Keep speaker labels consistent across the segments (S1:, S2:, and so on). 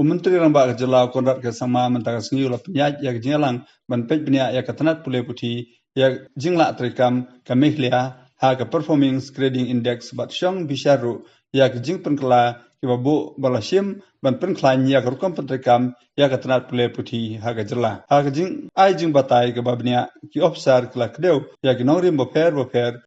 S1: Menteri Ramba Jelau Konrad ke sama mentara sengi ulah penyaj yak jingalang ban pej benia yak katanat pule puti yak jingla trikam kamehlia ha ka performance grading index bat syong bisharu yak jing penkela kibabu balashim ban penklan yak rukam pentrikam yak katanat pule puti ha ka jela ha ka jing ai jing batai ke babnia ki ofsar kla kdeu yak nongrim boper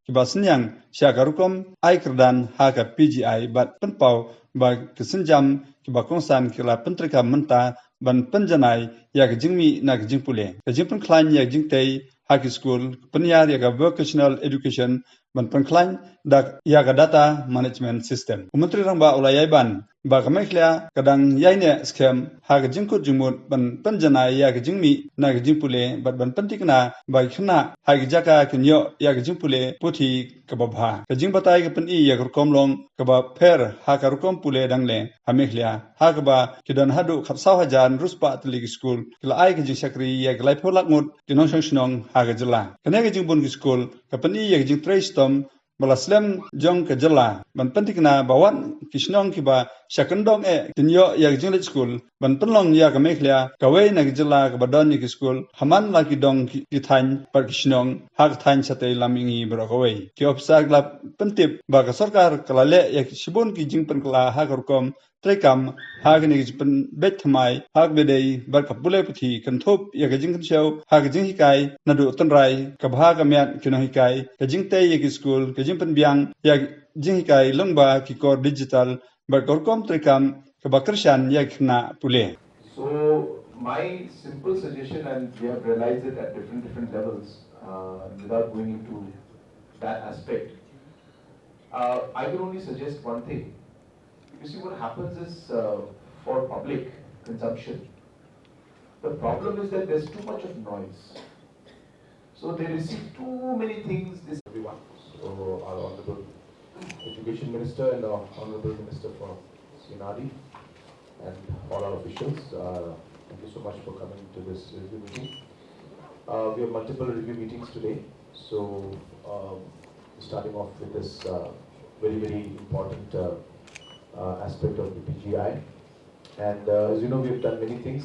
S1: ki basnyang syak rukam ai kerdan ha ka PGI bat penpau ba kesenjam ki bakongsan kila pentrika menta ban penjanai yak jingmi nak jingpule ka jingpen klan yak jingtei high school penyar yak vocational education ban penklan dak yak data management system menteri rangba ulayai ban ba kameklia kadang yaine scam ha ka jingkut jingmut ban penjanai yak jingmi nak jingpule ban pentikna ba khna ha ka jaka kinyo yak jingpule puthi ka babha ka jingbatai ka pen yak komlong ka ba pher ha ka rukom pule dangle hamehlia ha ka ba kidan hadu khapsau hajan ruspa atlik school kila ai ka jing sakri yak lai pholak ngut kinong shnong ha ka jela kane ka jing bun school ka pen yak jing traistom Balaslam jong ke jela ban pentikna bawan kisnong kiba shakendong kinyo yak jing school ban penlong ya ka meklia kawe na jela ka badon ni school haman la ki dong ki than par kisnong hak than chate lamingi brokawe ki obsak la pentip ba ka sarkar kalale yak shibun ki jing pen kala ha korkom trekam hak ni pen bet thmai hak bedei bar ka pule puthi kan thop yak jing kan show hak jing hikai nadu tonrai ka bha ka myat kino hikai ka jing te yak school ka jing pen biang yak jing hikai longba ki kor digital bar korkom trekam ka bakrshan yak na pule.
S2: So my simple suggestion, and we have realized it at different levels, without going into that aspect, I will only suggest one thing. You see, what happens is for public consumption, the problem is that there's too much of noise. So they receive too many things. This everyone. So our honorable Education Minister and our honorable Minister for Sinadi and all our officials, thank you so much for coming to this review meeting. We have multiple review meetings today, so starting off with this very important aspect of the PGI. And as you know, we have done many things.